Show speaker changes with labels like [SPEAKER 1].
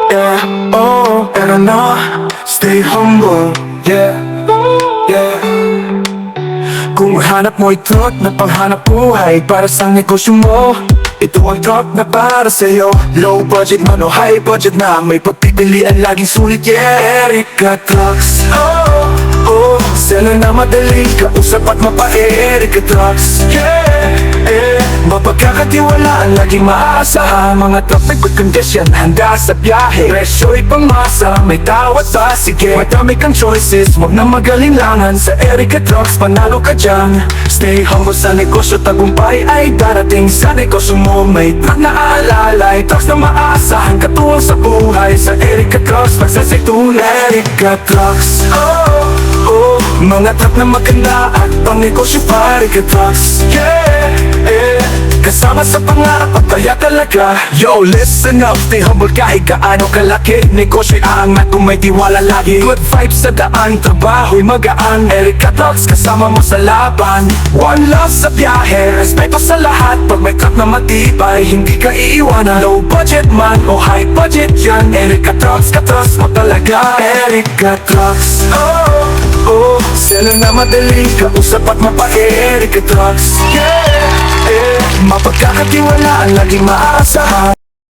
[SPEAKER 1] Yeah, oh, pero no, stay humble, yeah, yeah. Kung hanap mo truck na panghanap buhay para sa negosyo mo, ito ang truck na para sa'yo. Low budget man o high budget na may pagpipilian laging sulit, yeah. Erika Trucks, oh, oh, sila na madali kausap at mapa-Erika Trucks, yeah, yeah. Mapagkakatiwalaan, laging maaasahan. Mga truck may good condition, handa sa biyahe. Presyo'y pangmasa, may tawad sa sige. Madami kang choices, wag na magalinlangan. Sa Erika Trucks, panalo ka dyan. Stay humble sa negosyo, tagumpay ay darating. Sa negosyo mo, may truck na aalalay. Trucks na maaasahan, katuwang sa buhay. Sa Erika Trucks, pagsasitun Erika Trucks, oh, oh. Mga truck na maganda at pang negosyo pa, Erika Trucks, yeah, yeah. Kasama sa pangarap at kaya talaga. Yo, listen up, stay humble kahit gaano kalaki. Negosyo'y aangat kung may tiwala lagi. Good vibes sa daan, trabaho'y magaan. Erika Trucks, kasama mo sa laban. One love sa biyahe, respeto sa lahat. Pag may truck na matibay, hindi ka iiwanan. Low budget man o high budget yan, Erika Trucks, ka-trust mo talaga. Erika Trucks, oh, oh, sila na madali kausap at mapa-Erika Trucks, yeah, yeah. Mapagkakatiwalaan, laging maaasahan.